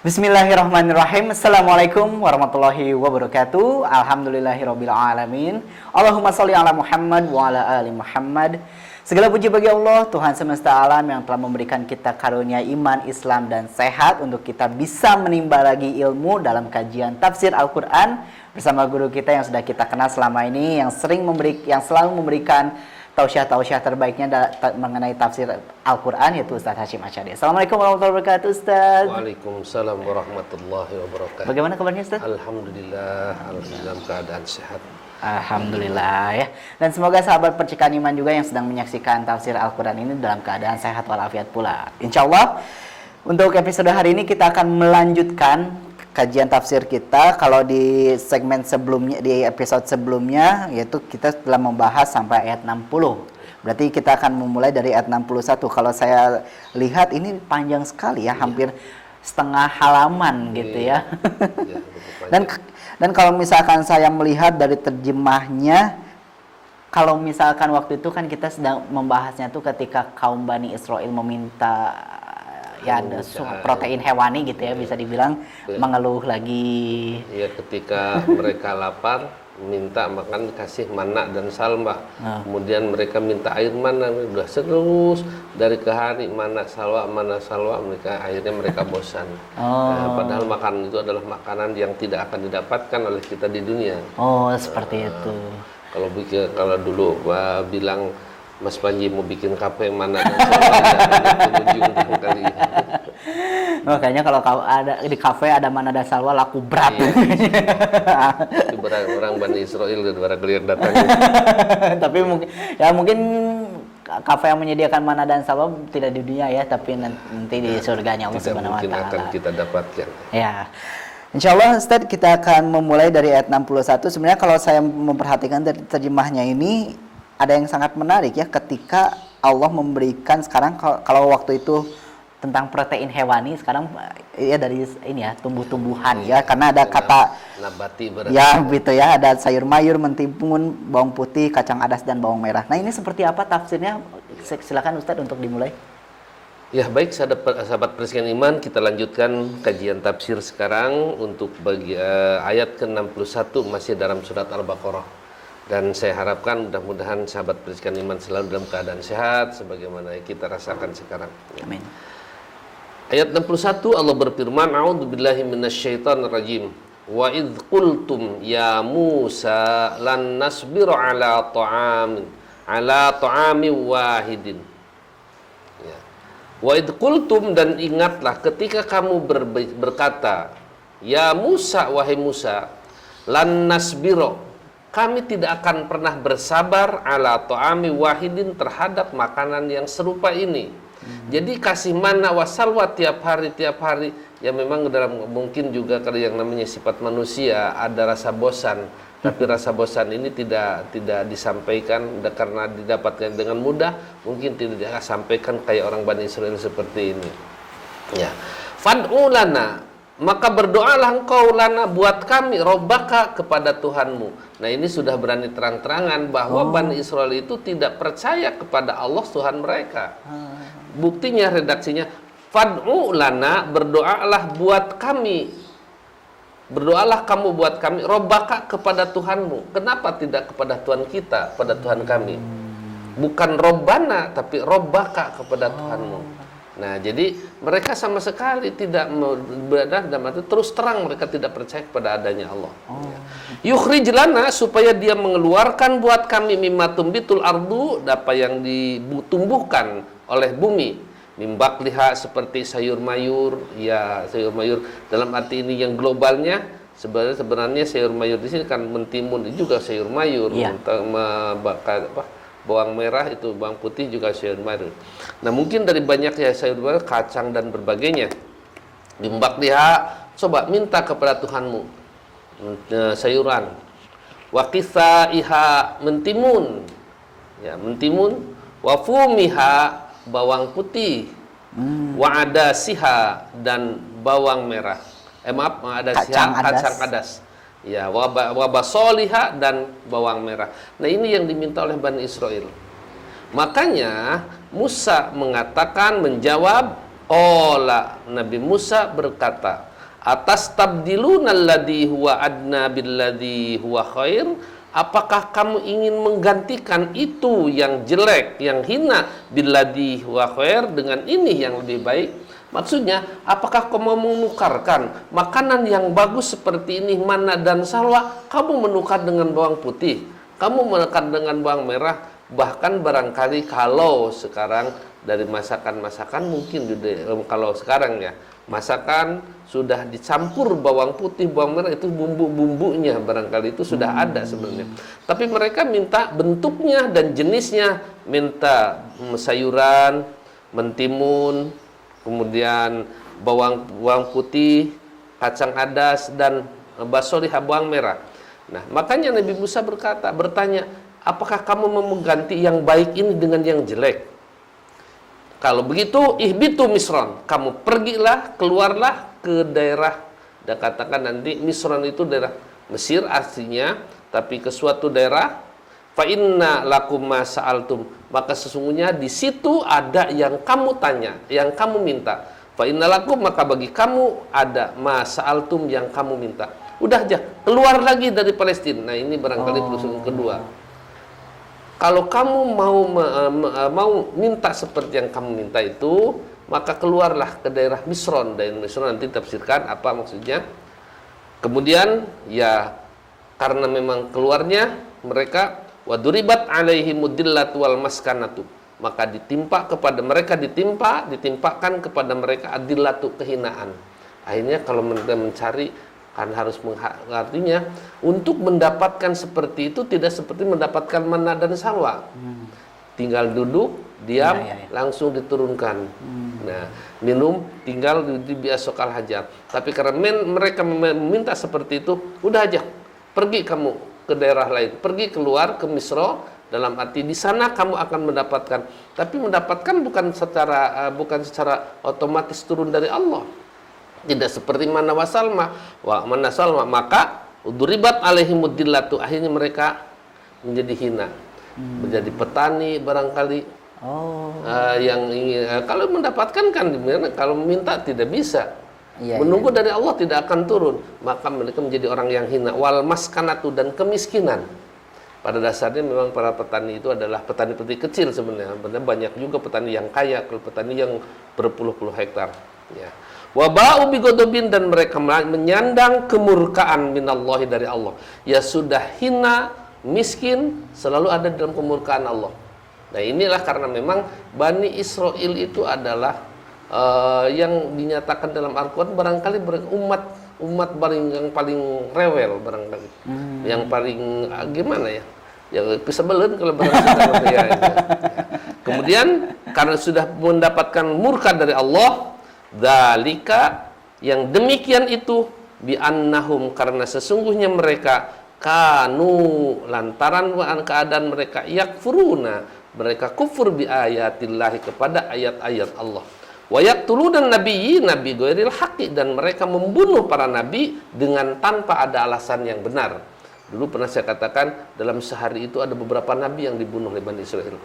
Bismillahirrahmanirrahim. Assalamualaikum warahmatullahi wabarakatuh. Alhamdulillahirabbil alamin. Allahumma shalli ala Muhammad wa ala ali Muhammad. Segala puji bagi Allah, Tuhan semesta alam yang telah memberikan kita karunia iman, Islam dan sehat untuk kita bisa menimba lagi ilmu dalam kajian tafsir Al-Qur'an bersama guru kita yang sudah kita kenal selama ini, yang selalu memberikan tausiah-tausiah terbaiknya mengenai tafsir Al-Quran, yaitu Ustaz Hasyim Asy'ari. Assalamualaikum warahmatullahi wabarakatuh, Ustaz. Waalaikumsalam warahmatullahi wabarakatuh. Bagaimana kabarnya, Ustaz? Alhamdulillah, dalam keadaan sehat. Alhamdulillah ya. Dan semoga sahabat percikan iman juga yang sedang menyaksikan tafsir Al-Quran ini dalam keadaan sehat walafiat pula. Insya Allah, untuk episode hari ini kita akan melanjutkan kajian tafsir kita. Kalau di segmen sebelumnya, di episode sebelumnya, yaitu kita telah membahas sampai ayat 60. Berarti kita akan memulai dari ayat 61. Kalau saya lihat ini panjang sekali ya, hampir setengah halaman gitu ya. Dan kalau misalkan saya melihat dari terjemahnya, kalau misalkan waktu itu kan kita sedang membahasnya tuh ketika kaum Bani Israel meminta ya ada protein hewani gitu ya, bisa dibilang mengeluh lagi. Ya, ketika mereka lapar minta makan, kasih mana dan salwa. Kemudian mereka minta air mana, udah terus dari ke hari mana salwa, mereka akhirnya mereka bosan. Padahal makanan itu adalah makanan yang tidak akan didapatkan oleh kita di dunia. Seperti itu. Kalau dulu bilang Mas Panji mau bikin kafe mana dan salwa kali. Kayaknya kalau ada di kafe ada mana dan salwa laku berat. Orang Bani Israel dan kalian datang. Tapi mungkin kafe yang menyediakan mana dan salwa tidak di dunia ya, tapi nanti di surganya Allah Subhanahu wa taala. Mungkin akan kita dapatkan. Ya. Insya Allah Ustaz, kita akan memulai dari ayat 61. Sebenarnya kalau saya memperhatikan dari terjemahnya ini, ada yang sangat menarik ya, ketika Allah memberikan sekarang, kalau waktu itu tentang protein hewani, sekarang ya dari ini ya, tumbuh-tumbuhan ya, karena ada kata nabati berarti. Ya gitu ya, ada sayur mayur, mentimun, bawang putih, kacang adas dan bawang merah. Nah, ini seperti apa tafsirnya? Silakan Ustadz untuk dimulai. Ya, baik sahabat percikan iman, kita lanjutkan kajian tafsir sekarang untuk bagi ayat ke-61 masih dalam surat Al-Baqarah. Dan saya harapkan mudah-mudahan sahabat percikan iman selalu dalam keadaan sehat sebagaimana kita rasakan sekarang. Amin. Ayat 61 Allah berfirman, A'udzubillahi minasyaitonirrajim. Wa idz qultum ya Musa lan nasbiru ala ta'amin wahidin. Ya. Wa idz qultum, dan ingatlah ketika kamu berkata, ya Musa, wahai Musa, lan nasbiru, kami tidak akan pernah bersabar ala ta'ami wahidin, terhadap makanan yang serupa ini. Jadi kasih mana wasalwa tiap hari ya, memang dalam mungkin juga kalau yang namanya sifat manusia ada rasa bosan, tapi rasa bosan ini tidak disampaikan karena didapatkan dengan mudah, mungkin tidak disampaikan kayak orang Bani Israel seperti ini. Ya. Fad'u lana, maka berdoalah engkau lana, buat kami, Rabbaka, kepada Tuhanmu. Nah, ini sudah berani terang-terangan bahwa Bani Israel itu tidak percaya kepada Allah Tuhan mereka. Buktinya redaksinya, fad'u lana, berdoalah buat kami. Berdoalah kamu buat kami, Rabbaka, kepada Tuhanmu. Kenapa tidak kepada Tuhan kita, pada Tuhan kami? Bukan Robbana, tapi Rabbaka, kepada Tuhanmu. Nah, jadi mereka sama sekali tidak berada dalam arti terus terang mereka tidak percaya kepada adanya Allah. Yukhrij lana, supaya dia mengeluarkan buat kami, mimma tumbitul ardu, apa yang ditumbuhkan oleh bumi, mimbakliha, seperti sayur mayur. Ya, sayur mayur dalam arti ini yang globalnya, sebenarnya sayur mayur di sini kan mentimun juga sayur mayur, bawang merah itu, bawang putih juga sayur mayur. Nah, mungkin dari banyak ya sayur mayur, kacang dan berbagainya. Bimbak dia, coba minta kepada Tuhanmu sayuran. Wa qithaiha, mentimun. Ya, mentimun. Wa fumiha, bawang putih. Wa adasiha, dan bawang merah. Adasiha, kacang adas. Ya, wabasoliha, dan bawang merah. Nah, ini yang diminta oleh Bani Israel. Makanya Musa menjawab, Nabi Musa berkata, Atas tabdiluna alladhi huwa adna billadhi huwa khair? Apakah kamu ingin menggantikan itu yang jelek, yang hina, billadhi huwa khair, dengan ini yang lebih baik? Maksudnya, apakah kamu menukarkan makanan yang bagus seperti ini, mana dan salwa, kamu menukar dengan bawang putih, kamu menukar dengan bawang merah, bahkan barangkali kalau sekarang dari masakan-masakan mungkin kalau sekarang ya, masakan sudah dicampur bawang putih, bawang merah, itu bumbu-bumbunya barangkali itu sudah ada sebenarnya. Tapi mereka minta bentuknya dan jenisnya, minta sayuran, mentimun, kemudian bawang putih, kacang adas, dan basolihah, bawang merah. Nah, makanya Nabi Musa bertanya, apakah kamu mau mengganti yang baik ini dengan yang jelek? Kalau begitu, ihbitu Misron, kamu pergilah, keluarlah ke daerah, dan katakan nanti Misron itu daerah Mesir aslinya, tapi ke suatu daerah, fa inna lakum ma sa'altum, maka sesungguhnya di situ ada yang kamu tanya, yang kamu minta. Fa inna lakum, maka bagi kamu ada ma sa'altum, yang kamu minta. Udah aja, keluar lagi dari Palestina. Nah, ini barangkali perusahaan kedua. Kalau kamu mau minta seperti yang kamu minta itu, maka keluarlah ke daerah Misron. Dan Misron nanti tafsirkan apa maksudnya. Kemudian ya karena memang keluarnya mereka, waduribat alaihimudillatu wal maskanatu, maka ditimpa kepada mereka, ditimpakan kepada mereka adillatu, kehinaan. Akhirnya kalau mereka mencari, kan harus artinya untuk mendapatkan seperti itu tidak seperti mendapatkan mana dan salwa. Tinggal duduk, diam, langsung diturunkan. Nah, minum, tinggal di biasokal hajat. Tapi karena mereka meminta seperti itu, udah aja, pergi kamu ke daerah lain, pergi keluar ke Misro, dalam arti di sana kamu akan mendapatkan. Tapi mendapatkan bukan secara otomatis turun dari Allah. Tidak seperti mana wasalma, maka uduribat alaihimudillatu, akhirnya mereka menjadi hina, menjadi petani barangkali. Yang ingin kalau mendapatkan kan dimana, kalau minta tidak bisa. Menunggu dari Allah tidak akan turun, maka mereka menjadi orang yang hina. Wal maskanatu, dan kemiskinan. Pada dasarnya memang para petani itu adalah petani-petani kecil sebenarnya. Banyak juga petani yang kaya, petani yang berpuluh-puluh hektar. Ya. Wabau bigodobin, dan mereka menyandang kemurkaan minallahi, dari Allah. Ya sudah hina, miskin, selalu ada dalam kemurkaan Allah. Nah, inilah karena memang Bani Israel itu adalah yang dinyatakan dalam Al-Quran barangkali umat yang paling rewel barangkali, yang paling gimana ya, yang bisa belen kalau barangkali ya. Kemudian karena sudah mendapatkan murka dari Allah, dzalika, yang demikian itu, bi'annahum, karena sesungguhnya mereka, kanu, lantaran keadaan mereka, yakfuruna, mereka kufur bi ayatillahi, kepada ayat-ayat Allah. Wa yaqtuluna nabiyyin nabi ghairil haqqi, dan mereka membunuh para nabi dengan tanpa ada alasan yang benar. Dulu pernah saya katakan, dalam sehari itu ada beberapa nabi yang dibunuh oleh Bani Israel.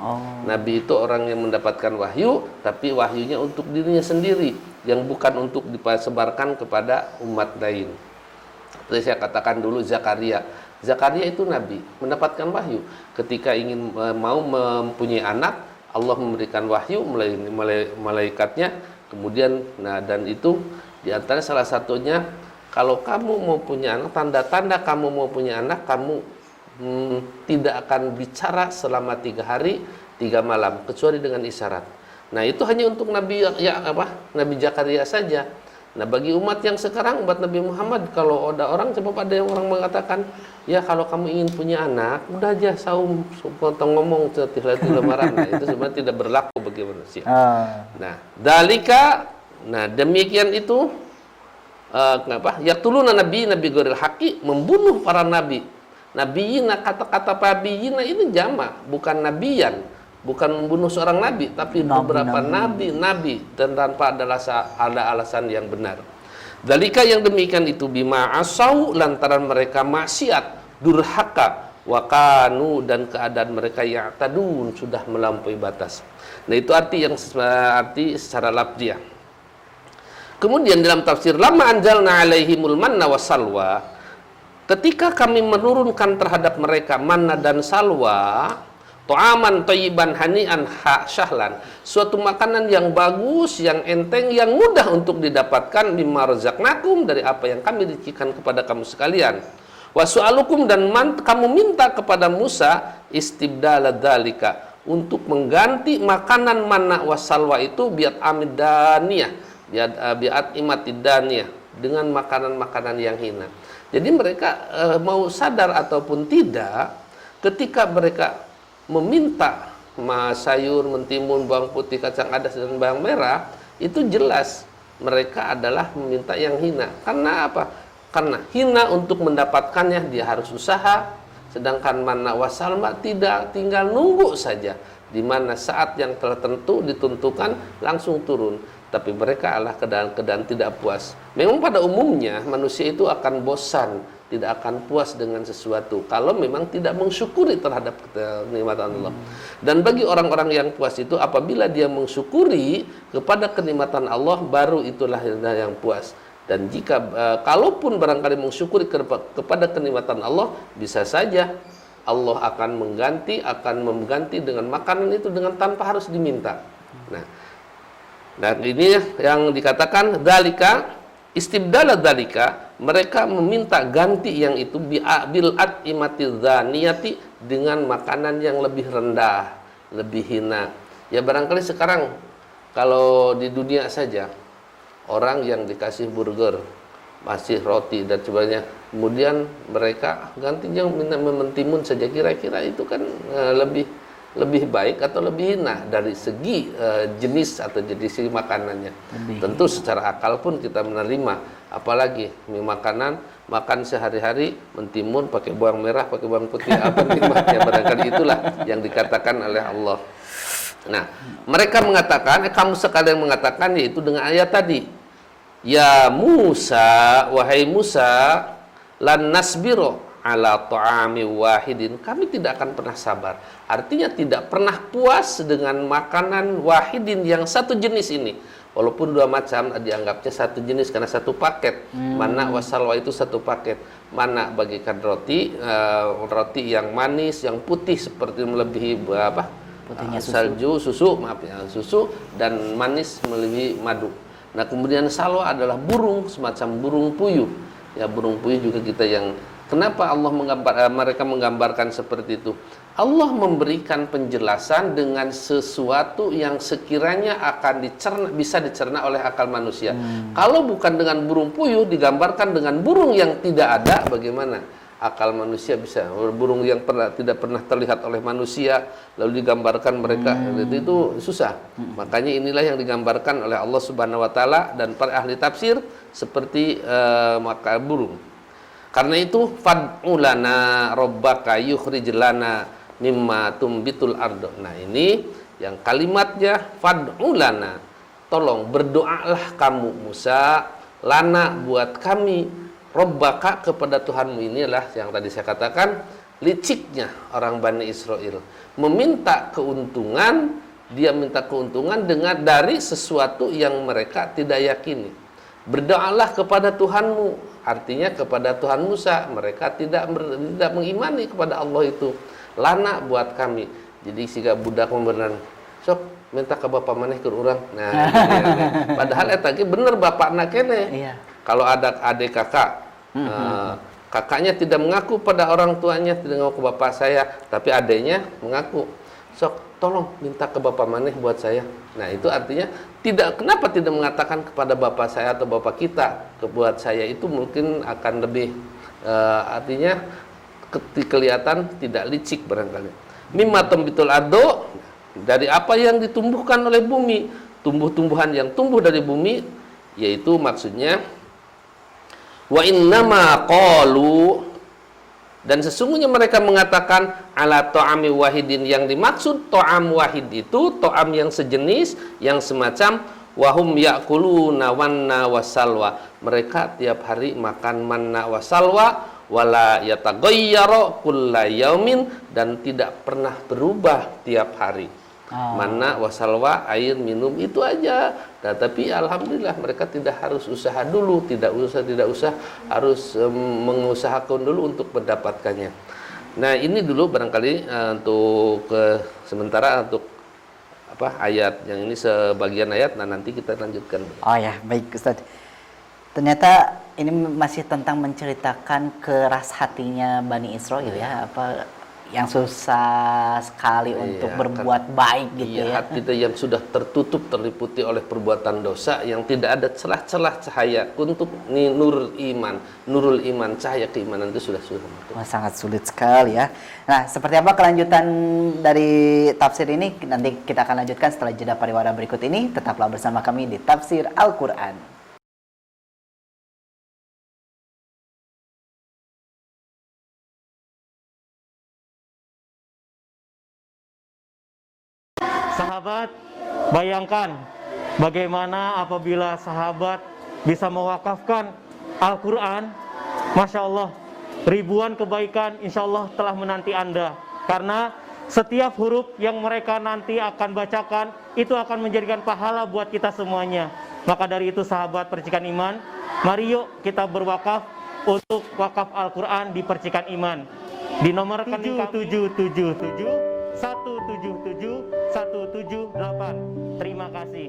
Nabi itu orang yang mendapatkan wahyu, tapi wahyunya untuk dirinya sendiri, yang bukan untuk disebarkan kepada umat lain. Seperti saya katakan dulu, Zakaria itu nabi, mendapatkan wahyu. Ketika ingin mau mempunyai anak, Allah memberikan wahyu melalui malaikatnya. Kemudian, dan itu diantara salah satunya, kalau kamu mau punya anak, tanda-tanda kamu mau punya anak, kamu tidak akan bicara selama 3 hari 3 malam, kecuali dengan isyarat. Nah, itu hanya untuk Nabi Zakaria saja. Nah, bagi umat yang sekarang, umat Nabi Muhammad, kalau ada orang, coba ada yang orang mengatakan, ya kalau kamu ingin punya anak, udah aja saum, potong ngomong, tiba-tiba marah. Nah, itu sebenarnya tidak berlaku bagi manusia. Nah, dalika, demikian itu, yaqtuluna nabi ghairil haqqi, membunuh para nabi. Nabiyina, kata-kata nabiyina ini jamak, bukan nabiyan, bukan membunuh seorang nabi, tapi beberapa nabi dan tanpa ada alasan yang benar. Dalika, yang demikian itu, bima asau, lantaran mereka maksiat, durhaka, wakanu, dan keadaan mereka ya'tadun, sudah melampaui batas. Nah, itu arti secara lafziah. Kemudian dalam tafsir lama anjalna alaihimul manna wassalwa, ketika kami menurunkan terhadap mereka manna dan salwa, ta'aman thayyiban hani'an syahlan, suatu makanan yang bagus, yang enteng, yang mudah untuk didapatkan, mimma razaqnakum, dari apa yang kami rizkikan kepada kamu sekalian. Wa su'alukum, dan kamu minta kepada Musa istibdala dzalika, untuk mengganti makanan manna wassalwa itu biat amidaniyah, biat imatidaniyah, dengan makanan-makanan yang hina. Jadi mereka mau sadar ataupun tidak, ketika mereka meminta sayur, mentimun, bawang putih, kacang adas, dan bawang merah, itu jelas mereka adalah meminta yang hina. Karena apa? Karena hina untuk mendapatkannya dia harus usaha, sedangkan manna wasalma tidak, tinggal nunggu saja, di mana saat yang tertentu ditentukan langsung turun. Tapi mereka adalah keadaan tidak puas. Memang pada umumnya manusia itu akan bosan, tidak akan puas dengan sesuatu kalau memang tidak mensyukuri terhadap kenikmatan Allah. Dan bagi orang-orang yang puas itu, apabila dia mensyukuri kepada kenikmatan Allah, baru itulah yang puas. Dan jika kalaupun barangkali mensyukuri kepada kenikmatan Allah, bisa saja Allah akan mengganti dengan makanan itu dengan tanpa harus diminta. Nah, dan ini yang dikatakan dzalika, istibdala dzalika, mereka meminta ganti yang itu bil at'imati dzaniyati, dengan makanan yang lebih rendah, lebih hina. Ya barangkali sekarang kalau di dunia saja, orang yang dikasih burger, masih roti dan sebagainya, kemudian mereka gantinya minta mentimun saja, kira-kira itu kan lebih baik atau lebih hina dari segi jenis atau jenis makanannya. Tentu secara akal pun kita menerima, apalagi makan sehari-hari mentimun pakai bawang merah, pakai bawang putih, apa nikmatnya, barangkali itulah yang dikatakan oleh Allah. Nah, mereka mengatakan, kamu sekalian mengatakan, yaitu dengan ayat tadi, ya Musa, wahai Musa, lan nasbiro ala ta'ami wahidin, kami tidak akan pernah sabar. Artinya tidak pernah puas dengan makanan wahidin, yang satu jenis ini. Walaupun dua macam, dianggapnya satu jenis karena satu paket. Manna wasalwa itu satu paket. Manna bagikan roti, roti yang manis, yang putih seperti melebihi putihnya susu, dan manis melebihi madu. Nah, kemudian salwa adalah burung, semacam burung puyuh. Ya, burung puyuh juga kita yang, kenapa Allah mereka menggambarkan seperti itu? Allah memberikan penjelasan dengan sesuatu yang sekiranya akan bisa dicerna oleh akal manusia. Kalau bukan dengan burung puyuh, digambarkan dengan burung yang tidak ada, bagaimana akal manusia bisa? Burung yang tidak pernah terlihat oleh manusia, lalu digambarkan mereka, itu susah. Makanya inilah yang digambarkan oleh Allah Subhanahu Wa Taala dan para ahli tafsir seperti maka burung. Karena itu fad'u lana rabbaka yukhrij lana mimma tumbitul ardo. Nah, ini yang kalimatnya fad'u lana, tolong berdoalah kamu Musa, lana buat kami, rabbaka kepada Tuhanmu. Inilah yang tadi saya katakan, liciknya orang Bani Israel meminta keuntungan, dia minta keuntungan dari sesuatu yang mereka tidak yakini. Berdoalah kepada Tuhanmu, artinya kepada Tuhan Musa. Mereka tidak mengimani kepada Allah itu. Lana buat kami. Jadi siga budak memberan, sok minta ke bapak maneh ke urang. Nah, padahal eta ge bener bapakna kene. Iya. Kalau ada adik kakak, kakaknya tidak mengaku pada orang tuanya, tidak mengaku bapak saya, tapi adiknya mengaku. Sok tolong minta ke bapak maneh buat saya. Nah, itu artinya kenapa tidak mengatakan kepada bapak saya atau bapak kita, buat saya, itu mungkin akan lebih artinya kelihatan tidak licik barangkali. Mimma tumbitul ardo, dari apa yang ditumbuhkan oleh bumi, tumbuh-tumbuhan yang tumbuh dari bumi, yaitu maksudnya wa innama qalu, dan sesungguhnya mereka mengatakan ala ta'ami wahidin, yang dimaksud ta'am wahid itu ta'am yang sejenis, yang semacam wahum ya'kuluna wanna wasalwa, mereka tiap hari makan manna wasalwa, wala yataghayyara kulla yaumin, dan tidak pernah berubah tiap hari. Mana wasalwa, air minum itu aja. Nah, tapi alhamdulillah mereka tidak harus usaha dulu, tidak usah harus mengusahakan dulu untuk mendapatkannya. Nah, ini dulu barangkali untuk sementara untuk ayat yang ini sebagian ayat. Nah, nanti kita lanjutkan. Oh ya, baik Ustaz. Ternyata ini masih tentang menceritakan keras hatinya Bani Israil ya, yang susah sekali untuk berbuat baik gitu ya. Hati yang sudah tertutup, terliputi oleh perbuatan dosa, yang tidak ada celah-celah cahaya untuk nurul iman, cahaya keimanan itu sudah. Wah, sangat sulit sekali ya. Nah, seperti apa kelanjutan dari tafsir ini? Nanti kita akan lanjutkan setelah jeda pariwara berikut ini. Tetaplah bersama kami di Tafsir Al-Quran. Sahabat, bayangkan bagaimana apabila sahabat bisa mewakafkan Al-Quran. Masya Allah, ribuan kebaikan insya Allah telah menanti Anda. Karena setiap huruf yang mereka nanti akan bacakan, itu akan menjadikan pahala buat kita semuanya. Maka dari itu sahabat Percikan Iman, mari yuk kita berwakaf untuk wakaf Al-Quran di Percikan Iman. Di nomor rekening 777 177 178. Terima kasih.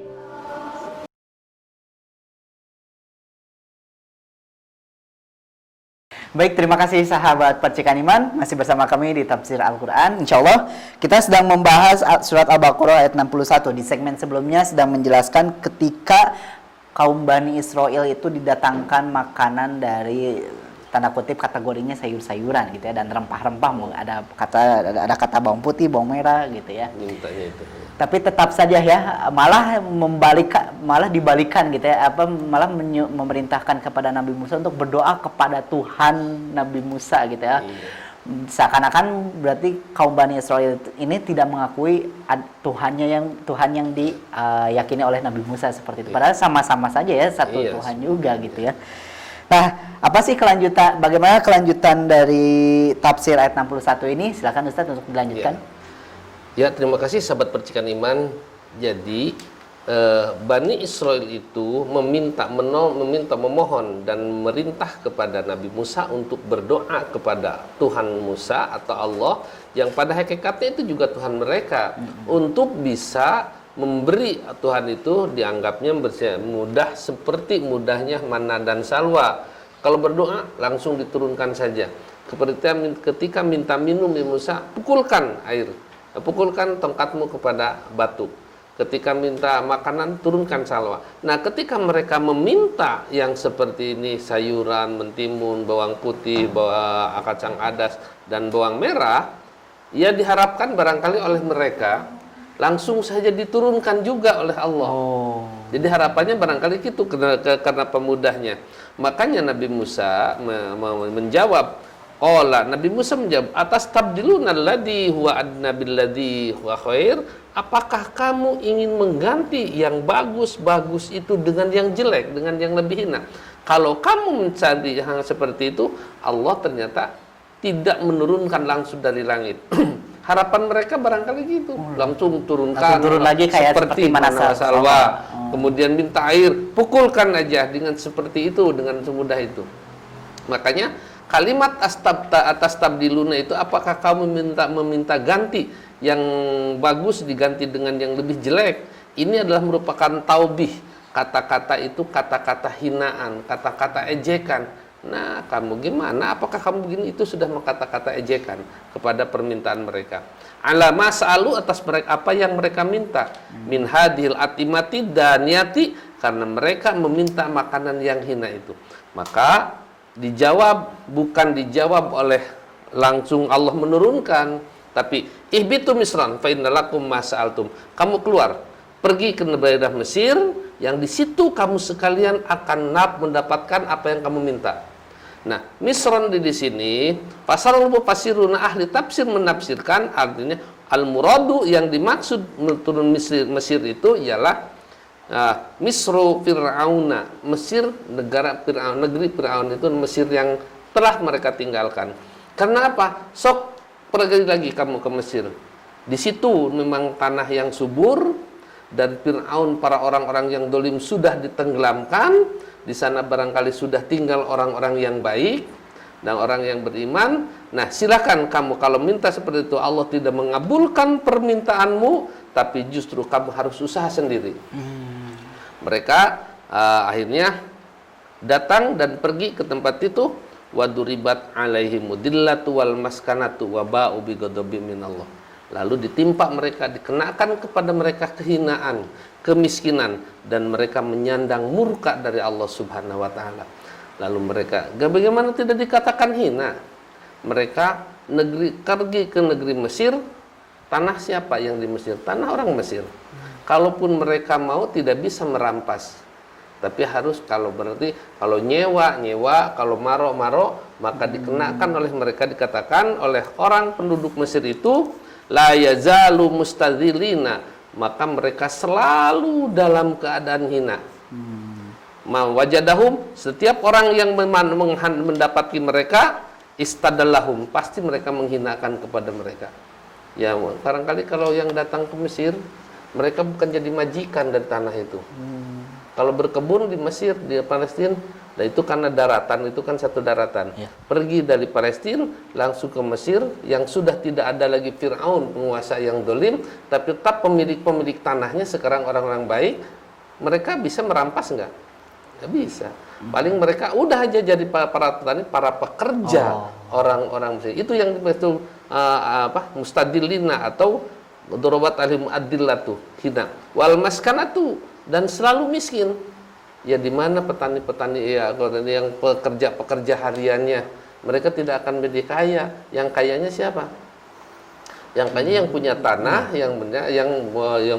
Baik, terima kasih sahabat Percikan Iman, masih bersama kami di Tafsir Al-Quran. Insya Allah kita sedang membahas surat Al-Baqarah ayat 61. Di segmen sebelumnya sedang menjelaskan ketika kaum Bani Israel itu didatangkan makanan dari tanda kutip kategorinya sayur-sayuran gitu ya, dan rempah-rempah, ada kata bawang putih, bawang merah gitu ya. Mintanya itu. Tapi tetap saja ya, malah dibalikan gitu ya, malah memerintahkan kepada Nabi Musa untuk berdoa kepada Tuhan Nabi Musa gitu ya. Seakan-akan berarti kaum Bani Israel ini tidak mengakui Tuhan yang diyakini oleh Nabi Musa seperti itu. Padahal sama-sama saja ya, satu Tuhan juga gitu ya. Nah, apa sih bagaimana kelanjutan dari tafsir ayat 61 ini? Silakan Ustaz untuk dilanjutkan. Ya, terima kasih sahabat Percikan Iman. Jadi Bani Israel itu memohon dan merintah kepada Nabi Musa untuk berdoa kepada Tuhan Musa atau Allah, yang pada hakikatnya itu juga Tuhan mereka, untuk bisa memberi. Tuhan itu dianggapnya mudah seperti mudahnya mana dan salwa. Kalau berdoa langsung diturunkan saja. Ketika minta minum di Musa, pukulkan air, pukulkan tongkatmu kepada batu. Ketika minta makanan, turunkan salwa. Nah, ketika mereka meminta yang seperti ini, sayuran, mentimun, bawang putih, kacang adas, dan bawang merah, ya diharapkan barangkali oleh mereka langsung saja diturunkan juga oleh Allah. Jadi harapannya barangkali gitu karena pemudahnya. Makanya Nabi Musa menjawab. Nabi Musa menjawab, atastabdiluna alladzi huwa adna billadzi huwa khair? Apakah kamu ingin mengganti yang bagus-bagus itu dengan yang jelek, dengan yang lebih hina? Kalau kamu mencari yang seperti itu, Allah ternyata tidak menurunkan langsung dari langit. Harapan mereka barangkali gitu, langsung turun lagi kayak seperti mana salwa. Kemudian minta air, pukulkan aja dengan seperti itu, dengan semudah itu. Makanya kalimat atastabdiluna itu, apakah kamu meminta ganti yang bagus diganti dengan yang lebih jelek? Ini adalah merupakan taubih. Kata-kata itu kata-kata hinaan, kata-kata ejekan. Nah, kamu gimana? Apakah kamu begini? Itu sudah kata-kata ejekan kepada permintaan mereka. Ala mas'alu, atas mereka apa yang mereka minta. Min hadhil atimati daniyati, karena mereka meminta makanan yang hina itu. Maka bukan dijawab oleh langsung Allah menurunkan, tapi ihbitu misran fa innalakum ma sa'altum. Kamu keluar, pergi ke daerah Mesir, yang di situ kamu sekalian akan mendapatkan apa yang kamu minta. Nah, misran di sini pasarul mufassiruna, ahli tafsir menafsirkan artinya al-muradu, yang dimaksud turun Mesir itu ialah Misru Fir'auna, Mesir, negara Fir'aun, negeri Fir'aun itu Mesir yang telah mereka tinggalkan. Karena apa? Sok pergi lagi kamu ke Mesir. Di situ memang tanah yang subur, dan Fir'aun, para orang-orang yang dolim sudah ditenggelamkan. Di sana barangkali sudah tinggal orang-orang yang baik dan orang yang beriman. Nah, silakan kamu kalau minta seperti itu, Allah tidak mengabulkan permintaanmu, tapi justru kamu harus usaha sendiri. Mereka akhirnya datang dan pergi ke tempat itu. Waduribat alaihimudillatu wal maskanatu wa ba'u bighadabim minallah. Lalu ditimpa mereka, dikenakan kepada mereka kehinaan, kemiskinan, dan mereka menyandang murka dari Allah Subhanahu wa taala. Lalu mereka, bagaimana tidak dikatakan hina? Mereka pergi ke negeri Mesir. Tanah siapa yang di Mesir? Tanah orang Mesir. Kalaupun mereka mau, tidak bisa merampas. Tapi harus, kalau nyewa, kalau maro, maka dikenakan oleh mereka, dikatakan oleh orang penduduk Mesir itu, la yazalu mustadzilina, maka mereka selalu dalam keadaan hina. Wajadahum, setiap orang yang mendapati mereka, istadallahum, pasti mereka menghinakan kepada mereka. Ya, barangkali kalau yang datang ke Mesir, mereka bukan jadi majikan dari tanah itu. Kalau berkebun di Mesir, di Palestina, nah itu karena daratan, itu kan satu daratan. Ya. Pergi dari Palestina langsung ke Mesir, yang sudah tidak ada lagi Fir'aun, penguasa yang dolim, tapi tetap pemilik tanahnya sekarang orang-orang baik. Mereka bisa merampas nggak? Nggak bisa. Paling mereka udah aja jadi para petani, para pekerja orang-orang Mesir. Itu yang itu mustadilina atau dorobat alim adillatu hina wal maskanatu, dan selalu miskin. Ya, di mana petani-petani yang pekerja hariannya, mereka tidak akan menjadi kaya. Yang kayanya siapa? Yang kayanya yang punya tanah, yang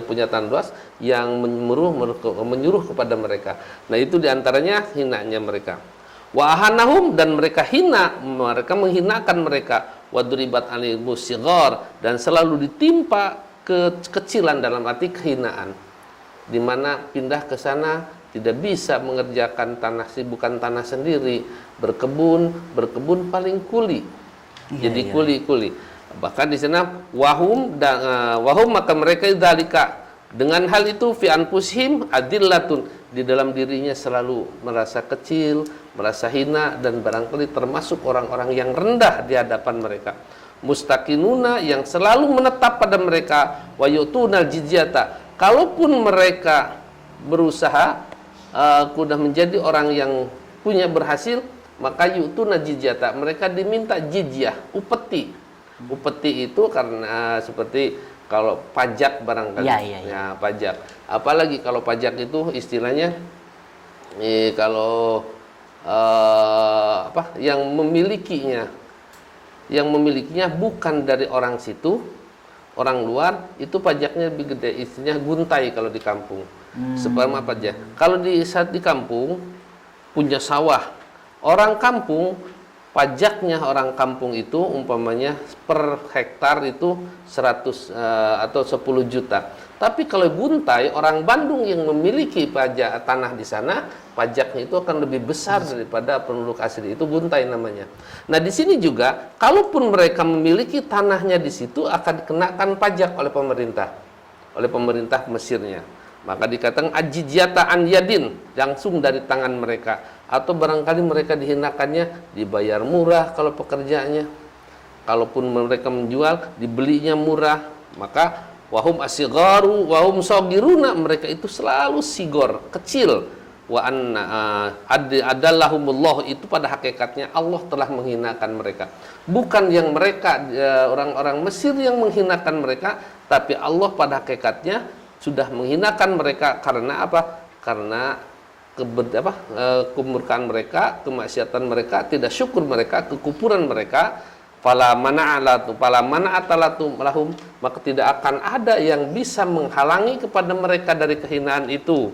punya tanah luas, yang menyuruh kepada mereka. Nah, itu diantaranya hinanya mereka. Wa ahanahum, dan mereka hina, mereka menghinakan mereka. Waduribat alihimus sighar, dan selalu ditimpa kekecilan dalam arti kehinaan. Di mana pindah ke sana tidak bisa mengerjakan bukan tanah sendiri, berkebun paling kuli. Jadi kuli. Bahkan di sana wahum maka mereka dzalika, dengan hal itu fi anfusihim adillatun, di dalam dirinya selalu merasa kecil, merasa hina, dan barangkali termasuk orang-orang yang rendah di hadapan mereka. Mustaqinuna, yang selalu menetap pada mereka, wa yutunal jizyata, kalaupun mereka berusaha sudah menjadi orang yang berhasil, maka yutuna jizyata, mereka diminta jizyah, upeti. Upeti itu karena seperti kalau pajak barangkali. Ya, pajak. Apalagi kalau pajak itu istilahnya kalau yang memilikinya bukan dari orang situ, orang luar, itu pajaknya lebih gede, istilahnya guntai kalau di kampung. Seperti apa aja? Kalau saat di kampung punya sawah, orang kampung, pajaknya orang kampung itu umpamanya per hektar itu 100 atau 10 juta. Tapi kalau guntai, orang Bandung yang memiliki pajak tanah di sana, pajaknya itu akan lebih besar daripada penduduk asli. Itu guntai namanya. Nah, di sini juga, kalaupun mereka memiliki tanahnya di situ, akan dikenakan pajak oleh pemerintah Mesirnya. Maka dikatakan ajizyata an yadin, langsung dari tangan mereka. Atau barangkali mereka dihinakannya, dibayar murah kalau pekerjaannya. Kalaupun mereka menjual, dibelinya murah. Maka wahum asigharu wahum sogiruna, mereka itu selalu sigor, kecil. Wa anna adallahumullah, itu pada hakikatnya Allah telah menghinakan mereka. Bukan yang mereka orang-orang Mesir yang menghinakan mereka, tapi Allah pada hakikatnya sudah menghinakan mereka. Karena apa? Karena kemurkaan mereka, kemaksiatan mereka, tidak syukur mereka, kekufuran mereka. Fala mana'atalatu lahum, maka tidak akan ada yang bisa menghalangi kepada mereka dari kehinaan itu.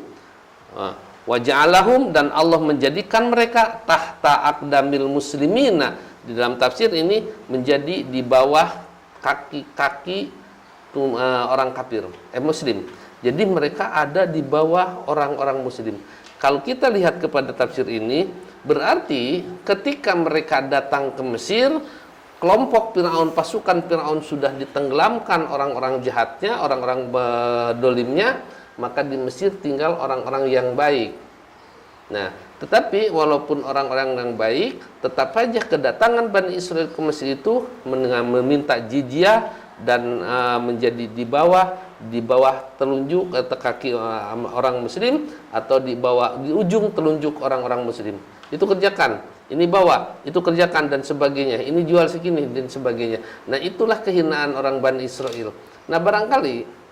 Wa ja'alahum, dan Allah menjadikan mereka tahta aqdamil muslimina. Di dalam tafsir ini menjadi di bawah kaki-kaki orang kafir, muslim. Jadi mereka ada di bawah orang-orang muslim. Kalau kita lihat kepada tafsir ini, berarti ketika mereka datang ke Mesir, kelompok Firaun, pasukan Firaun sudah ditenggelamkan orang-orang jahatnya, orang-orang dolimnya, maka di Mesir tinggal orang-orang yang baik. Nah, tetapi walaupun orang-orang yang baik, tetap saja kedatangan Bani Israel ke Mesir itu meminta jizyah dan menjadi di bawah telunjuk atau kaki orang Muslim, atau di ujung telunjuk orang-orang Muslim. Itu kerjakan, ini bawa, itu kerjakan dan sebagainya. Ini jual segini dan sebagainya. Nah, itulah kehinaan orang Bani Israel. Nah, barangkali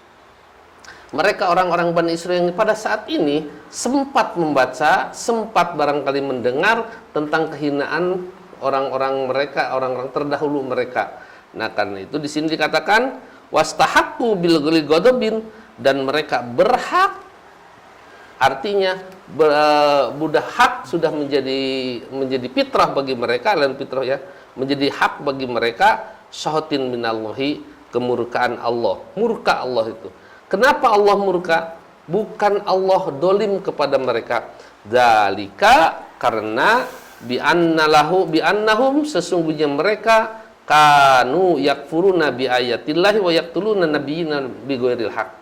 mereka orang-orang Bani Israel yang pada saat ini sempat membaca, sempat barangkali mendengar tentang kehinaan orang-orang mereka, orang-orang terdahulu mereka. Nah, karena itu di sini dikatakan wastahaqqu bil ghadabin, dan mereka berhak, artinya budah hak sudah menjadi fitrah bagi mereka, dan fitrah ya, menjadi hak bagi mereka syahwatin minallahi, kemurkaan Allah, murka Allah itu. Kenapa Allah murka? Bukan Allah dolim kepada mereka. Dzalika, karena bi'annahum, sesungguhnya mereka kanu yakfuruna bi ayatillahi wa yaqtuluna nabiyina bighairil haq.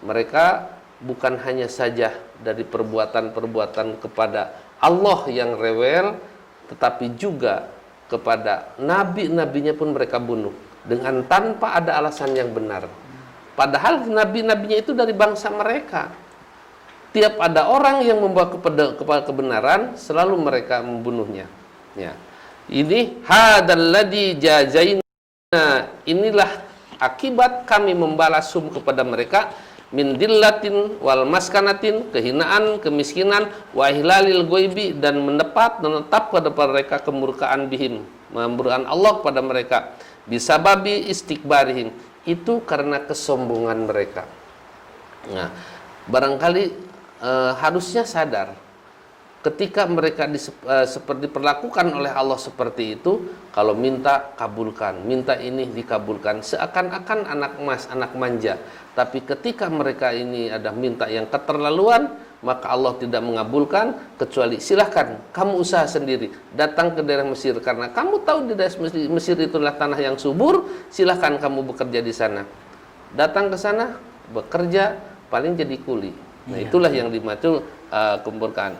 Mereka bukan hanya saja dari perbuatan-perbuatan kepada Allah yang rewel, tetapi juga kepada nabi-nabinya pun mereka bunuh dengan tanpa ada alasan yang benar. Padahal nabi-nabinya itu dari bangsa mereka. Tiap ada orang yang membawa kepada kebenaran, selalu mereka membunuhnya. Ya. Ini hadalladzi jazaina, inilah akibat kami membalasum kepada mereka min dillatin wal maskanatin, kehinaan, kemiskinan, wa ihlalil ghaibi, dan menetap pada mereka kemurkaan bihim, kemurkaan Allah pada mereka, bisababi istikbarihim, itu karena kesombongan mereka. Nah, barangkali harusnya sadar ketika mereka seperti diperlakukan oleh Allah seperti itu, kalau minta kabulkan, minta ini dikabulkan, seakan-akan anak emas, anak manja. Tapi ketika mereka ini ada minta yang keterlaluan, maka Allah tidak mengabulkan, kecuali silahkan kamu usaha sendiri, datang ke daerah Mesir, karena kamu tahu di daerah Mesir itulah tanah yang subur, silahkan kamu bekerja di sana. Datang ke sana, bekerja, paling jadi kuli. Nah, itulah yang dimaksud kemurkaan,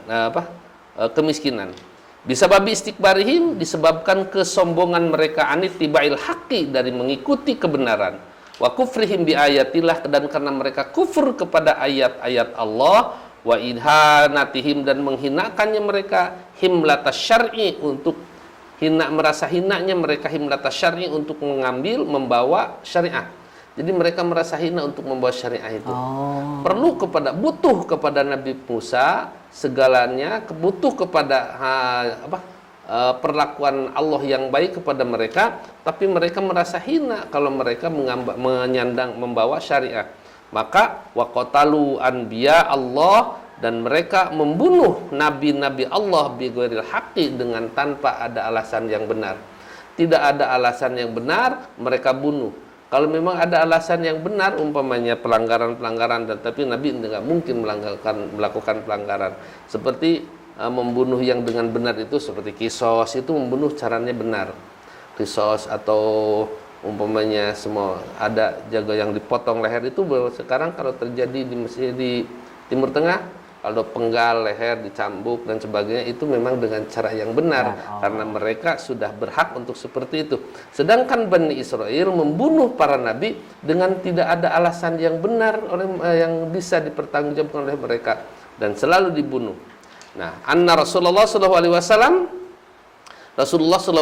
kemiskinan. Bisa babi istikbarihim, disebabkan kesombongan mereka anit tibail haqqi, dari mengikuti kebenaran. Wa kufrihim bi ayatillah, dan karena mereka kufur kepada ayat-ayat Allah. Wa idhanatihim, dan menghinakannya mereka himlatas syar'i, untuk merasa hinanya mereka himlatas syar'i, untuk membawa syariat. Jadi mereka merasa hina untuk membawa syariah itu. Butuh kepada Nabi Musa segalanya, butuh kepada perlakuan Allah yang baik kepada mereka, tapi mereka merasa hina kalau mereka membawa syariah. Maka waqatalu anbiya Allah, dan mereka membunuh nabi-nabi Allah bighairil haqqi, dengan tanpa ada alasan yang benar. Tidak ada alasan yang benar, mereka bunuh. Kalau memang ada alasan yang benar, umpamanya pelanggaran-pelanggaran, dan tapi Nabi tidak mungkin melakukan pelanggaran. Seperti membunuh yang dengan benar itu, seperti kisos, itu membunuh caranya benar. Kisos, atau umpamanya semua ada jaga yang dipotong leher itu, sekarang kalau terjadi di Timur Tengah, kalau penggal leher, dicambuk dan sebagainya, itu memang dengan cara yang benar, karena mereka sudah berhak untuk seperti itu. Sedangkan Bani Israel membunuh para nabi dengan tidak ada alasan yang benar yang bisa dipertanggungjawabkan oleh mereka, dan selalu dibunuh. Nah, anna Rasulullah sallallahu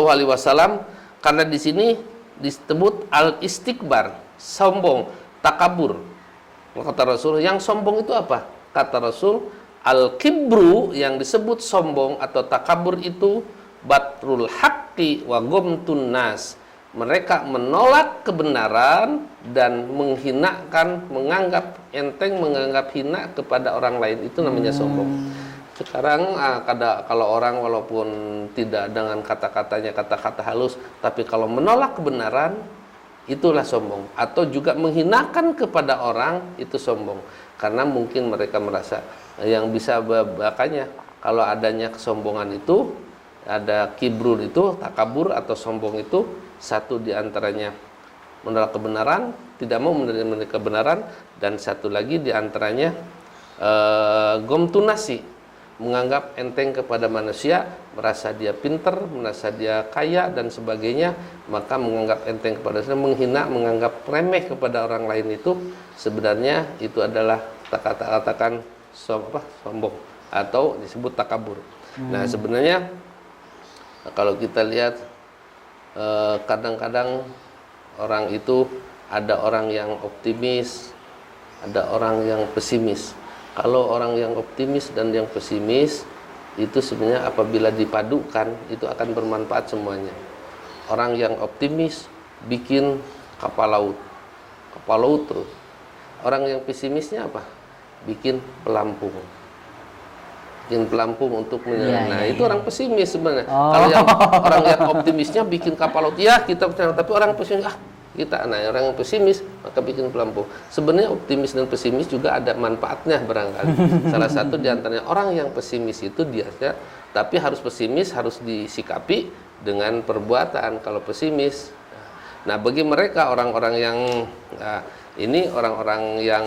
alaihi wasallam, karena di sini disebut al-istikbar, sombong, takabur. Kata Rasul, yang sombong itu apa? Kata Rasul, al-kibru, yang disebut sombong atau takabur itu batrul haqqi wa ghamtun nas. Mereka menolak kebenaran dan menghinakan, menganggap enteng, menganggap hina kepada orang lain. Itu namanya sombong. Sekarang kalau orang walaupun tidak dengan kata-katanya, kata-kata halus, tapi kalau menolak kebenaran, itulah sombong. Atau juga menghinakan kepada orang, itu sombong. Karena mungkin mereka merasa yang bisa, makanya kalau adanya kesombongan itu ada kibrul itu, takabur atau sombong itu, satu diantaranya menolak kebenaran, tidak mau menerima kebenaran, dan satu lagi diantaranya gomtunasi, menganggap enteng kepada manusia, merasa dia pinter, merasa dia kaya dan sebagainya, maka menganggap enteng kepada manusia, menghina, menganggap remeh kepada orang lain itu sebenarnya itu adalah katakan sombong atau disebut takabur. Nah, sebenarnya kalau kita lihat kadang-kadang orang itu ada orang yang optimis, ada orang yang pesimis. Kalau orang yang optimis dan yang pesimis itu sebenarnya apabila dipadukan itu akan bermanfaat semuanya. Orang yang optimis bikin kapal laut terus. Orang yang pesimisnya apa? Bikin pelampung. Bikin pelampung untuk menyelam. Nah, itu orang pesimis sebenarnya. Kalau yang orang yang optimisnya bikin kapal laut, ya kita percaya, tapi orang pesimis orang yang pesimis maka bikin pelampung. Sebenarnya optimis dan pesimis juga ada manfaatnya barangkali. Salah satu di antaranya orang yang pesimis itu tapi harus pesimis harus disikapi dengan perbuatan. Kalau pesimis, nah bagi mereka orang-orang yang orang-orang yang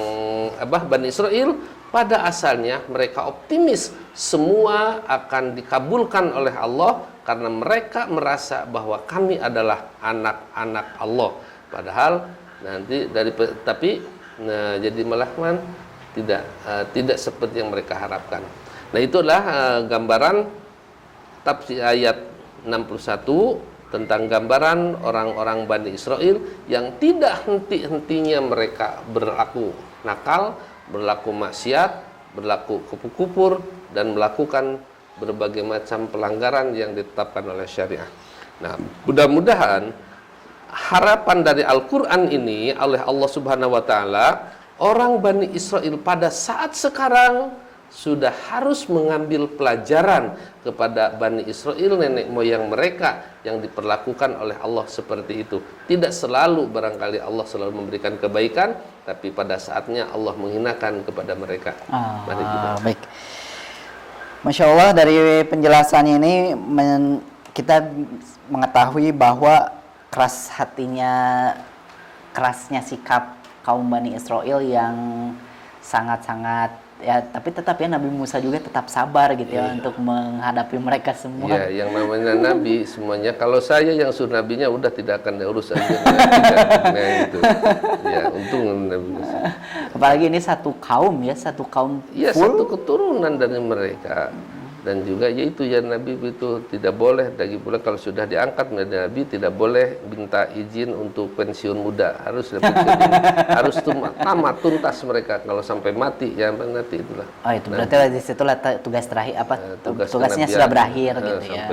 Bani Israel, pada asalnya mereka optimis semua akan dikabulkan oleh Allah karena mereka merasa bahwa kami adalah anak-anak Allah. Padahal nanti jadi malah tidak seperti yang mereka harapkan. Nah, itulah gambaran tafsir ayat 61 tentang gambaran orang-orang Bani Israel yang tidak henti-hentinya mereka berlaku nakal, berlaku maksiat, berlaku kupu-kupur, dan melakukan berbagai macam pelanggaran yang ditetapkan oleh syariah. Nah, mudah-mudahan harapan dari Al-Quran ini oleh Allah Subhanahu wa Ta'ala, orang Bani Israel pada saat sekarang sudah harus mengambil pelajaran kepada Bani Israel, nenek moyang mereka yang diperlakukan oleh Allah seperti itu. Tidak selalu barangkali Allah selalu memberikan kebaikan, tapi pada saatnya Allah menghinakan kepada mereka. Mari kita. Baik. Masya Allah, dari penjelasannya ini kita mengetahui bahwa kerasnya sikap kaum Bani Israel yang sangat-sangat tapi tetap Nabi Musa juga tetap sabar gitu untuk menghadapi mereka semua. Ya, yang namanya Nabi semuanya. Kalau saya yang suruh nabinya udah tidak akan diurus aja. Itu. Ya, untung Nabi Musa. Apalagi ini satu kaum full. Satu keturunan dari mereka. Dan juga yaitu Nabi itu tidak boleh, lagi pula kalau sudah diangkat menjadi Nabi tidak boleh minta izin untuk pensiun muda, harus harus tamat tuntas mereka kalau sampai mati nanti itulah. Oh, itu berarti di situlah tugas terakhir tugasnya sudah berakhir gitu ya.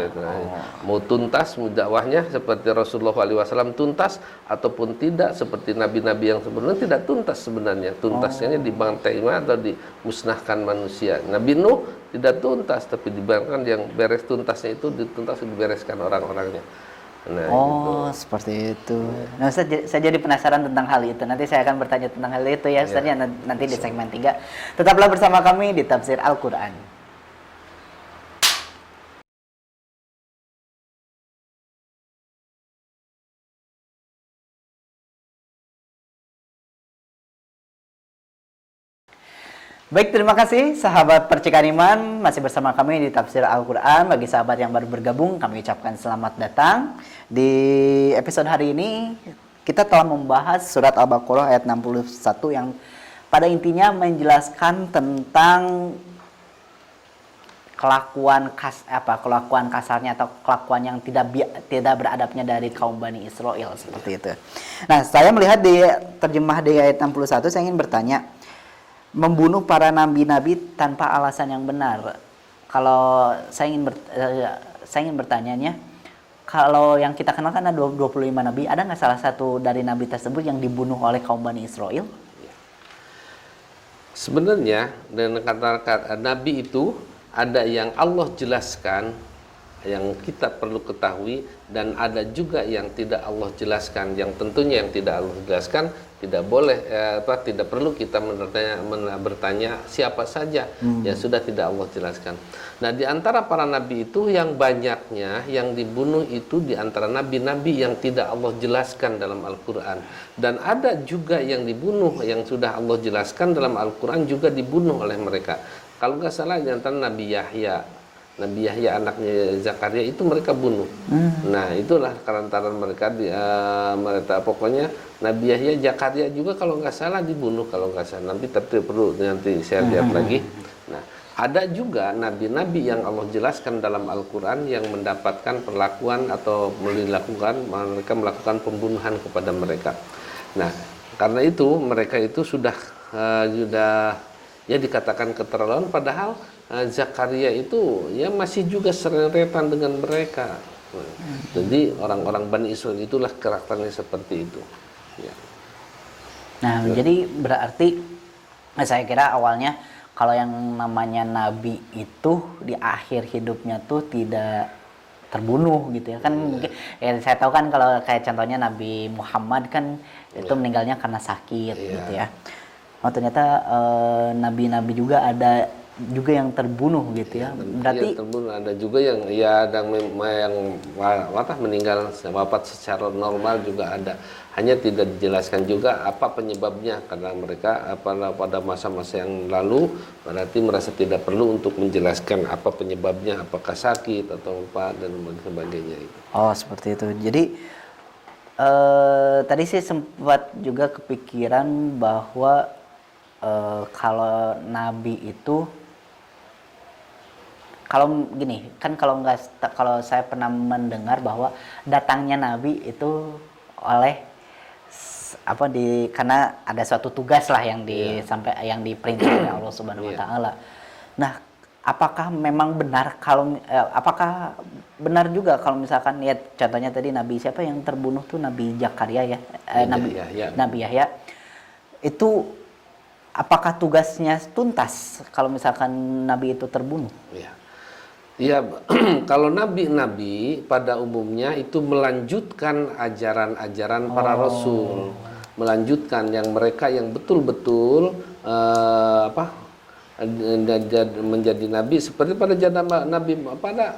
Mau tuntas dakwahnya seperti Rasulullah SAW tuntas ataupun tidak seperti nabi-nabi yang sebelumnya tidak tuntas sebenarnya. Tuntasnya dibantai atau dimusnahkan manusia. Nabi Nuh tidak tuntas, tapi dibiarkan yang beres tuntasnya itu dibereskan orang-orangnya. Nah, gitu. Seperti itu. Nah, saya jadi penasaran tentang hal itu. Nanti saya akan bertanya tentang hal itu ya, Ustaz, nanti di segmen 3. Tetaplah bersama kami di Tafsir Al-Quran. Baik, terima kasih sahabat Percikan Iman, masih bersama kami di Tafsir Al-Quran. Bagi sahabat yang baru bergabung, kami ucapkan selamat datang. Di episode hari ini, kita telah membahas surat Al-Baqarah ayat 61 yang pada intinya menjelaskan tentang kelakuan kasarnya atau kelakuan yang tidak beradabnya dari kaum Bani Israel seperti itu. Nah, saya melihat di terjemah di ayat 61, saya ingin bertanya, membunuh para nabi-nabi tanpa alasan yang benar. Kalau saya ingin bertanya, kalau yang kita kenal kan ada 25 nabi, ada nggak salah satu dari nabi tersebut yang dibunuh oleh kaum Bani Israel? Sebenarnya dengan kata nabi itu ada yang Allah jelaskan yang kita perlu ketahui, dan ada juga yang tidak Allah jelaskan, yang tentunya yang tidak Allah jelaskan tidak boleh tidak perlu kita bertanya siapa saja yang sudah tidak Allah jelaskan. Nah, di antara para nabi itu yang banyaknya yang dibunuh itu di antara nabi-nabi yang tidak Allah jelaskan dalam Al-Qur'an, dan ada juga yang dibunuh yang sudah Allah jelaskan dalam Al-Qur'an juga dibunuh oleh mereka. Kalau nggak salah di antara Nabi Yahya anaknya Zakaria itu mereka bunuh. Nah, itulah kerantaran mereka mereka pokoknya Nabi Yahya Zakaria juga kalau nggak salah dibunuh, kalau nggak salah, nanti perlu nanti saya lihat lagi. Nah, ada juga nabi-nabi yang Allah jelaskan dalam Al-Qur'an yang mendapatkan perlakuan atau mereka melakukan pembunuhan kepada mereka. Nah, karena itu mereka itu sudah ya dikatakan keterlaluan, padahal Zakaria itu ya masih juga serentetan dengan mereka. Jadi orang-orang Bani Israel itulah karakternya seperti itu. Ya. Nah, jadi berarti saya kira awalnya kalau yang namanya nabi itu di akhir hidupnya tuh tidak terbunuh gitu ya kan. Mungkin ya saya tahu kan kalau kayak contohnya Nabi Muhammad kan itu meninggalnya karena sakit gitu ya. Oh, ternyata nabi-nabi juga ada juga yang terbunuh gitu ya. Berarti terbunuh, ada juga yang meninggal wafat secara normal juga ada. Hanya tidak dijelaskan juga apa penyebabnya, karena mereka pada masa-masa yang lalu berarti merasa tidak perlu untuk menjelaskan apa penyebabnya, apakah sakit atau apa dan sebagainya itu. Oh, seperti itu. Jadi tadi sih sempat juga kepikiran bahwa kalau nabi itu, kalau gini kan, kalau saya pernah mendengar bahwa datangnya nabi itu oleh karena ada suatu tugas lah yang yang diperintah oleh Allah Subhanahu wa taala. Nah, apakah memang benar apakah benar juga kalau misalkan ya contohnya tadi nabi siapa yang terbunuh tuh, Nabi Zakaria ya, Nabi Yahya itu, apakah tugasnya tuntas kalau misalkan nabi itu terbunuh? Ya, kalau nabi-nabi pada umumnya itu melanjutkan ajaran-ajaran para rasul, melanjutkan yang mereka yang betul-betul menjadi nabi, seperti pada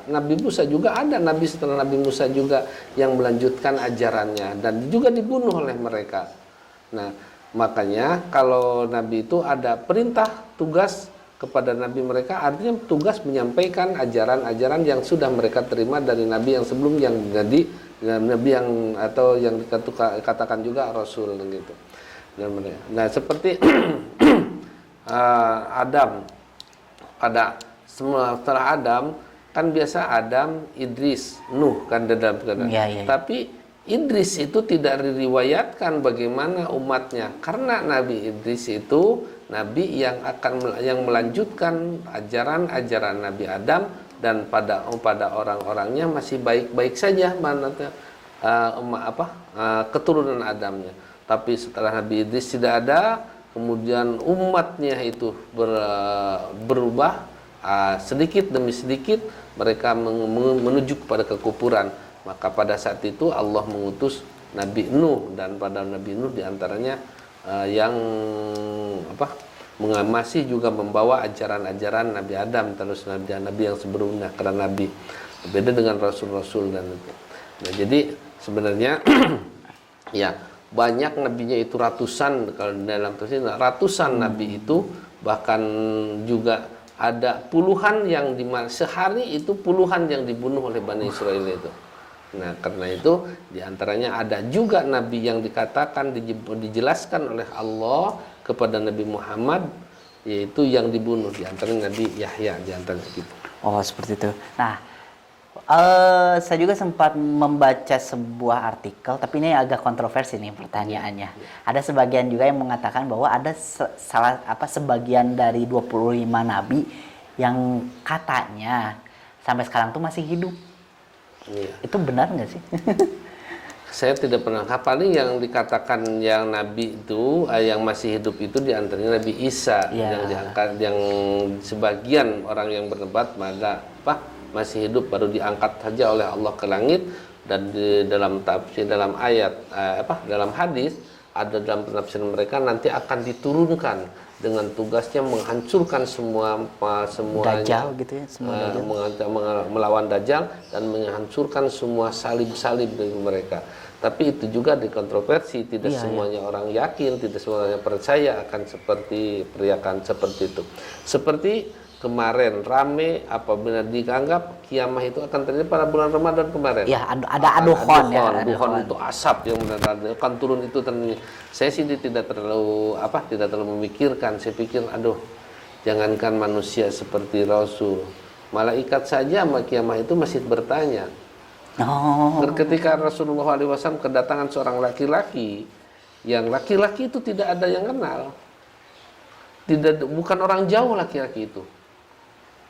Nabi Musa juga ada nabi setelah Nabi Musa juga yang melanjutkan ajarannya dan juga dibunuh oleh mereka. Nah, makanya kalau nabi itu ada perintah tugas kepada nabi mereka, artinya tugas menyampaikan ajaran-ajaran yang sudah mereka terima dari nabi yang sebelum, yang jadi nabi yang atau yang dikatakan juga rasul gitu. Nah, seperti Adam, setelah Adam kan biasa Adam, Idris, Nuh kan dalam tapi Idris itu tidak diriwayatkan bagaimana umatnya, karena Nabi Idris itu nabi yang melanjutkan ajaran-ajaran Nabi Adam, dan pada orang-orangnya masih baik-baik saja keturunan Adamnya. Tapi setelah Nabi Idris tidak ada, kemudian umatnya itu berubah sedikit demi sedikit, mereka menuju kepada kekufuran. Maka pada saat itu Allah mengutus Nabi Nuh, dan pada Nabi Nuh diantaranya yang masih juga membawa ajaran-ajaran Nabi Adam, terus Nabi yang sebelumnya, karena Nabi beda dengan Rasul-Rasul dan itu. Nah, jadi sebenarnya ya banyak nabinya itu ratusan, kalau dalam tafsir ratusan nabi itu, bahkan juga ada puluhan yang sehari itu puluhan yang dibunuh oleh Bani Israel itu. Nah, karena itu diantaranya ada juga nabi yang dikatakan dijelaskan oleh Allah kepada Nabi Muhammad, yaitu yang dibunuh, diantaranya Nabi Yahya, diantaranya gitu. Oh, seperti itu. Nah, saya juga sempat membaca sebuah artikel, tapi ini agak kontroversi nih pertanyaannya. Ada sebagian juga yang mengatakan bahwa ada sebagian dari 25 nabi yang katanya sampai sekarang tuh masih hidup. Itu benar nggak sih? Saya tidak pernah. Paling yang dikatakan yang nabi itu yang masih hidup itu diantaranya Nabi Isa, yang diangkat, yang sebagian orang yang berdebat pada masih hidup baru diangkat saja oleh Allah ke langit. Dan di dalam tafsir, dalam ayat dalam hadis, ada dalam penafsiran mereka nanti akan diturunkan dengan tugasnya menghancurkan semuanya Dajjal gitu ya, semua Dajjal. melawan Dajjal dan menghancurkan semua salib-salib dari mereka. Tapi itu juga dikontroversi, tidak Iya, semuanya orang yakin, tidak semuanya percaya akan seperti periakan seperti itu. Seperti kemarin rame apabila dianggap kiamah itu akan terjadi pada bulan Ramadan kemarin. Ya, ada aduhon ya. Duhon itu asap yang benar-benar akan turun itu terjadi. Saya sih tidak terlalu memikirkan. Saya pikir, aduh, jangankan manusia seperti Rasul, malaikat saja sama kiamah itu masih bertanya. Oh. Ketika Rasulullah SAW kedatangan seorang laki-laki, yang laki-laki itu tidak ada yang kenal, bukan orang jauh laki-laki itu.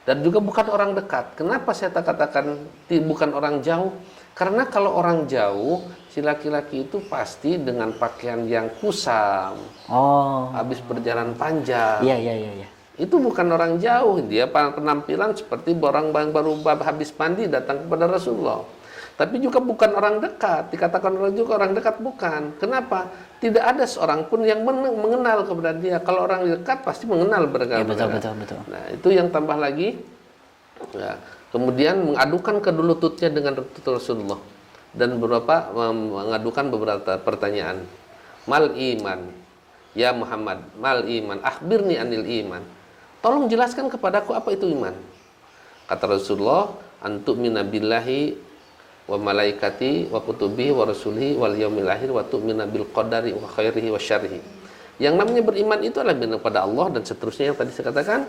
Dan juga bukan orang dekat. Kenapa saya katakan bukan orang jauh? Karena kalau orang jauh, si laki-laki itu pasti dengan pakaian yang kusam. Oh. Habis perjalanan panjang. Iya. Itu bukan orang jauh. Dia penampilan seperti orang baru habis mandi datang kepada Rasulullah. Tapi juga bukan orang dekat. Dikatakan orang dekat, bukan. Kenapa? Tidak ada seorang pun yang mengenal kepada dia. Kalau orang dekat pasti mengenal Ya, betul. Nah, itu yang tambah lagi. Ya, kemudian mengadukan kedua lututnya dengan lutut Rasulullah. Dan mengadukan beberapa pertanyaan. Mal iman. Ya Muhammad, mal iman. Akhbirni anil iman. Tolong jelaskan kepadaku apa itu iman. Kata Rasulullah, antu'mina billahi wa malaikati wa kutubihi wa rasulihi wal yaumil akhir wa tu'mina bil qadari wa khairihi wa syarrihi. Yang namanya beriman itu adalah beriman kepada Allah dan seterusnya yang tadi saya katakan.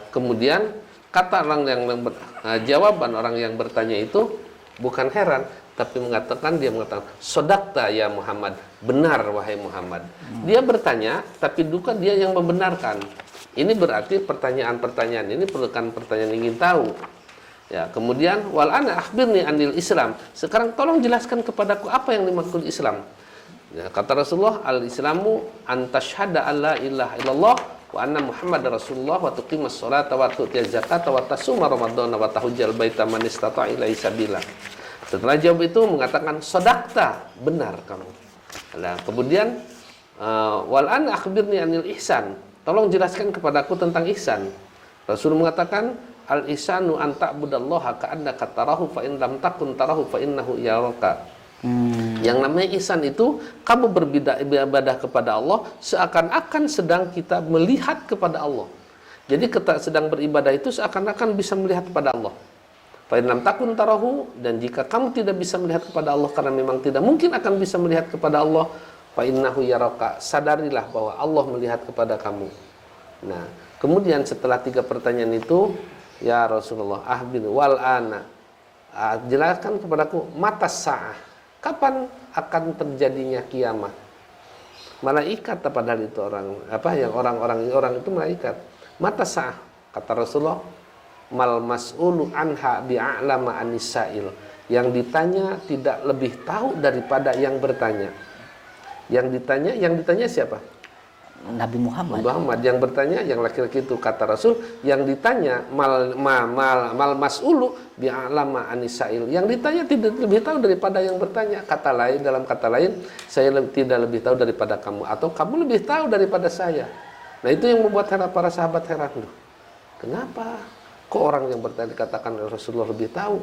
Kemudian kata orang yang jawaban orang yang bertanya itu bukan heran, tapi dia mengatakan sodakta ya Muhammad, benar wahai Muhammad. Dia bertanya tapi bukan dia yang membenarkan. Ini berarti pertanyaan-pertanyaan ini perlukan pertanyaan ingin tahu. Ya, kemudian wal ana akhbirni anil Islam. Sekarang tolong jelaskan kepadaku apa yang dimaksud Islam. Ya, kata Rasulullah, al-Islamu antasyhada alla ilaha illallah wa anna Muhammadar Rasulullah wa tuqimas sholata wa tu'tiyaz zakata wa tasuma ramadhana wa tahujjal baita man istata'a ilaihi sabila. Setelah jawab itu mengatakan sodakta, benar kamu. Nah, kemudian wal ana akhbirni anil ihsan. Tolong jelaskan kepadaku tentang ihsan. Rasul mengatakan al-ihsanu an ta'budallaha ka'annaka tarahu fa in lam takun tarahu fa innahu yaraka. Yang namanya ihsan itu kamu beribadah kepada Allah seakan-akan sedang kita melihat kepada Allah. Jadi kita sedang beribadah itu seakan-akan bisa melihat kepada Allah. Fa in lam takun tarahu, dan jika kamu tidak bisa melihat kepada Allah karena memang tidak mungkin akan bisa melihat kepada Allah, fa innahu yaraka, sadarilah bahwa Allah melihat kepada kamu. Nah, kemudian setelah 3 pertanyaan itu, ya Rasulullah, ahbir wal ana, jelaskan kepadaku mata sa'ah, kapan akan terjadinya kiamat. Malaikat padahal itu orang itu malaikat. Mata sa'ah, kata Rasulullah, mal mas'ulu anha bi'a'lama anisail. Yang ditanya tidak lebih tahu daripada yang bertanya. Yang ditanya siapa? Nabi Muhammad. Yang bertanya, yang laki-laki itu, kata Rasul, yang ditanya mal mas'ulu bi'alama anisail. Yang ditanya tidak lebih tahu daripada yang bertanya. Dalam kata lain, saya tidak lebih tahu daripada kamu, atau kamu lebih tahu daripada saya. Nah, itu yang membuat para sahabat heran. Loh, kenapa? Kok orang yang bertanya dikatakan Rasulullah lebih tahu?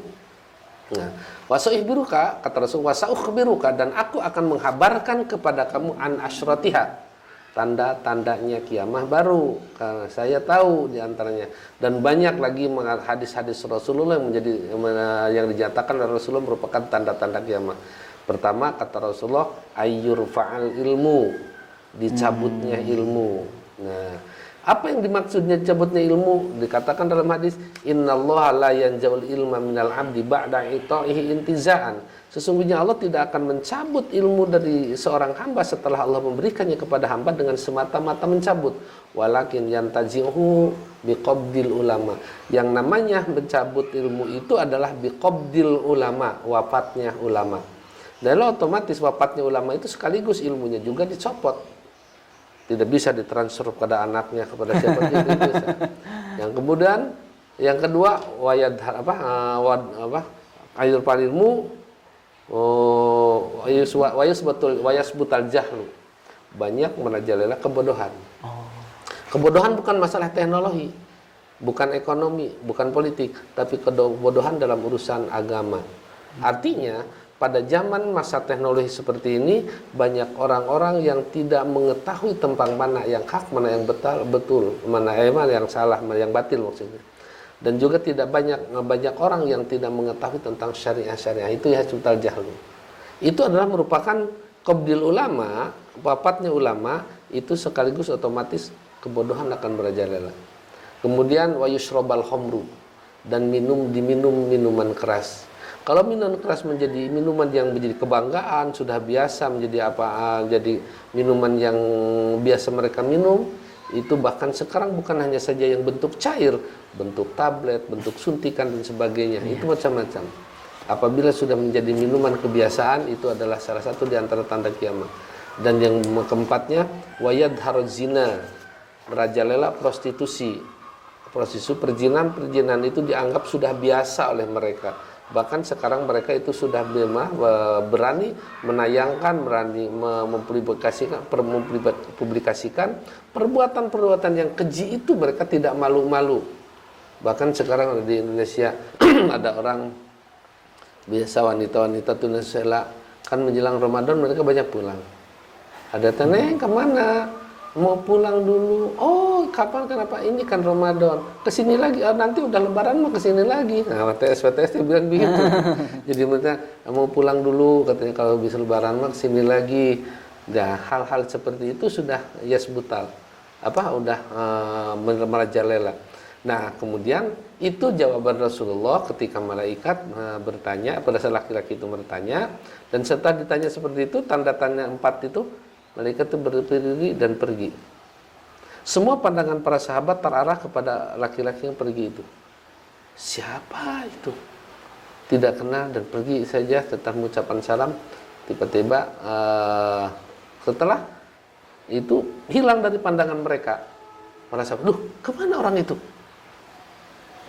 Nah, wasaukhbiruka, kata Rasul, wasaukhbiruka, dan aku akan menghabarkan kepada kamu an asyratiha, tanda-tandanya kiamah baru, karena saya tahu diantaranya. Dan banyak lagi hadis-hadis Rasulullah yang dinyatakan oleh Rasulullah merupakan tanda-tanda kiamah. Pertama, kata Rasulullah, ayyur fa'al ilmu, dicabutnya ilmu. Nah, apa yang dimaksudnya cabutnya ilmu? Dikatakan dalam hadis, innallaha la yanzaul ilma minal abdi ba'da ita'ihi intiza'an. Sesungguhnya Allah tidak akan mencabut ilmu dari seorang hamba setelah Allah memberikannya kepada hamba dengan semata-mata mencabut. Walakin yantazi'uhu biqabdil ulama. Yang namanya mencabut ilmu itu adalah biqabdil ulama, wafatnya ulama. Dan otomatis wafatnya ulama itu sekaligus ilmunya juga dicopot. Tidak bisa ditransfer kepada anaknya, kepada siapa tidak bisa. Yang kemudian Yang kedua wayad apa ayur palirmu wayas butal jahlu. Banyak merajalela kebodohan. Kebodohan bukan masalah teknologi, bukan ekonomi, bukan politik, tapi kebodohan dalam urusan agama. Artinya, pada zaman masa teknologi seperti ini, banyak orang-orang yang tidak mengetahui tentang mana yang hak, mana yang betul, mana yang salah, mana yang batil maksudnya. Dan juga tidak banyak orang yang tidak mengetahui tentang syariah. Itu ya sutal jahlu. Itu adalah merupakan qabdil ulama, wafatnya ulama, itu sekaligus otomatis kebodohan akan merajalela. Kemudian wayushrobal khomru, dan diminum minuman keras. Kalau minuman keras menjadi minuman yang menjadi kebanggaan, sudah biasa menjadi jadi minuman yang biasa mereka minum, itu bahkan sekarang bukan hanya saja yang bentuk cair, bentuk tablet, bentuk suntikan dan sebagainya, itu macam-macam. Apabila sudah menjadi minuman kebiasaan, itu adalah salah satu di antara tanda kiamat. Dan yang keempatnya wayadharuz zina, merajalela prostitusi. Perjinan itu dianggap sudah biasa oleh mereka. Bahkan sekarang mereka itu sudah berani menayangkan, berani mempublikasikan perbuatan-perbuatan yang keji itu, mereka tidak malu-malu. Bahkan sekarang di Indonesia ada orang biasa, wanita-wanita tunanetra kan menjelang Ramadan mereka banyak pulang. Ada Teneng kemana? Mau pulang dulu. Oh, kapan, kenapa? Ini kan Ramadan. Kesini lagi. Oh, nanti udah lebaran mau kesini lagi. Nah, WTS dia bilang begitu. Jadi mereka mau pulang dulu, katanya kalau bisa lebaran mah kesini lagi. Nah, hal-hal seperti itu sudah yasbutal. Udah merajalela. Nah, kemudian itu jawaban Rasulullah ketika malaikat bertanya, pada saat laki-laki itu bertanya, dan setelah ditanya seperti itu, tanda-tanda 4 itu, malaikat itu berdiri dan pergi. Semua pandangan para sahabat terarah kepada laki-laki yang pergi itu. Siapa itu? Tidak kenal dan pergi saja, tetap mengucapkan salam. Tiba-tiba setelah itu hilang dari pandangan mereka. Para sahabat, kemana orang itu?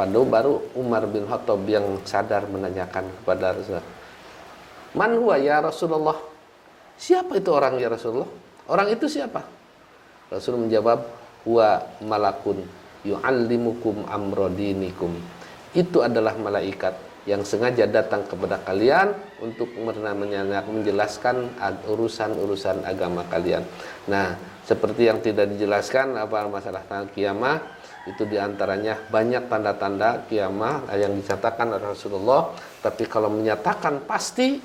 Baru Umar bin Khattab yang sadar menanyakan kepada Rasulullah, "Man huwa ya Rasulullah?" Siapa itu orang ya Rasulullah? Orang itu siapa? Rasul menjawab, "Huwa malakun yu'allimukum amrodinikum." Itu adalah malaikat yang sengaja datang kepada kalian untuk menjelaskan urusan-urusan agama kalian. Nah, seperti yang tidak dijelaskan masalah kiamat, itu diantaranya banyak tanda-tanda kiamat yang dicatatkan oleh Rasulullah. Tapi kalau menyatakan pasti,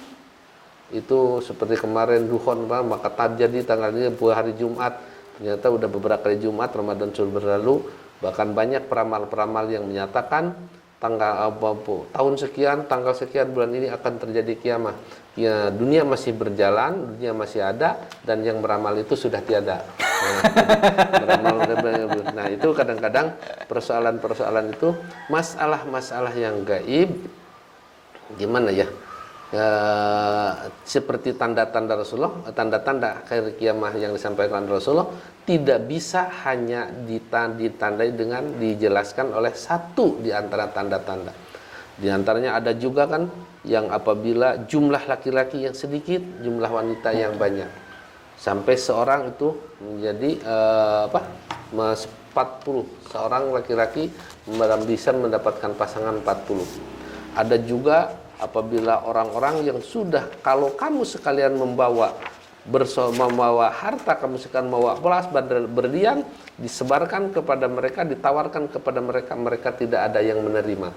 itu seperti kemarin duhon, maka terjadi tanggal ini hari Jumat. Ternyata udah beberapa kali Jumat Ramadan sudah berlalu. Bahkan banyak peramal-peramal yang menyatakan tahun sekian, tanggal sekian, bulan ini akan terjadi kiamat. Ya, dunia masih berjalan, dunia masih ada, dan yang meramal itu sudah tiada. Nah, itu kadang-kadang persoalan-persoalan itu masalah-masalah yang gaib, gimana ya? Seperti tanda-tanda Rasulullah, tanda-tanda akhir kiamat yang disampaikan Rasulullah tidak bisa hanya ditandai dengan dijelaskan oleh satu di antara tanda-tanda. Di antaranya ada juga kan yang apabila jumlah laki-laki yang sedikit, jumlah wanita yang banyak. Sampai seorang itu menjadi 40, seorang laki-laki bisa mendapatkan pasangan 40. Ada juga apabila orang-orang yang sudah, kalau kamu sekalian membawa harta, kamu sekalian membawa belas berlian, disebarkan kepada mereka, ditawarkan kepada mereka, mereka tidak ada yang menerima.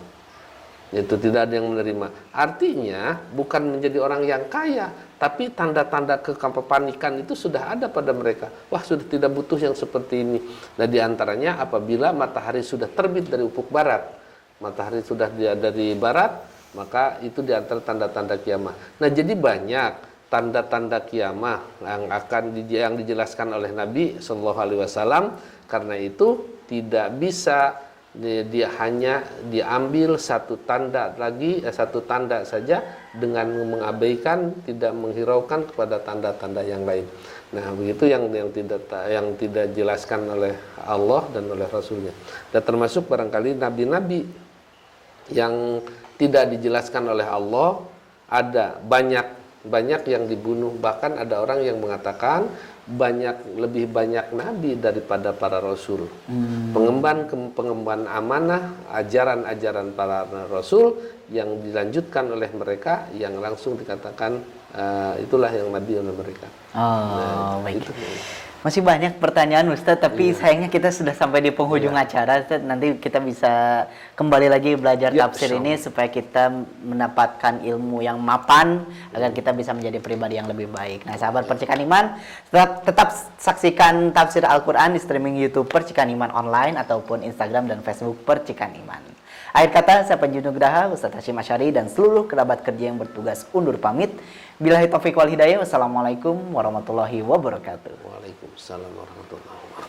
Itu tidak ada yang menerima. Artinya bukan menjadi orang yang kaya, tapi tanda-tanda kepanikan itu sudah ada pada mereka. Wah, sudah tidak butuh yang seperti ini. Nah, diantaranya apabila matahari sudah terbit dari ufuk barat, matahari sudah dari barat, maka itu diantara tanda-tanda kiamat. Nah, jadi banyak tanda-tanda kiamat yang dijelaskan oleh Nabi Shallallahu Alaihi Wasallam. Karena itu tidak bisa dia hanya diambil satu tanda lagi, satu tanda saja dengan mengabaikan, tidak menghiraukan kepada tanda-tanda yang lain. Nah, begitu yang tidak dijelaskan oleh Allah dan oleh Rasulnya. Dan termasuk barangkali nabi-nabi yang tidak dijelaskan oleh Allah, ada banyak yang dibunuh, bahkan ada orang yang mengatakan lebih banyak nabi daripada para rasul. Pengemban amanah, ajaran-ajaran para rasul yang dilanjutkan oleh mereka, yang langsung dikatakan itulah yang nabi oleh mereka. Oh, baik. Itu. Masih banyak pertanyaan Ustadz, tapi sayangnya kita sudah sampai di penghujung acara. Ustadz, nanti kita bisa kembali lagi belajar tafsir ini supaya kita mendapatkan ilmu yang mapan agar kita bisa menjadi pribadi yang lebih baik. Nah, sahabat Percikan Iman, tetap saksikan tafsir Al-Quran di streaming YouTube Percikan Iman online ataupun Instagram dan Facebook Percikan Iman. Akhir kata, saya Panji Nugraha, Ustadz Hashim Asyari dan seluruh kerabat kerja yang bertugas undur pamit. Billahi taufiq wal hidayah. Wassalamualaikum warahmatullahi wabarakatuh. Waalaikumsalam warahmatullahi wabarakatuh.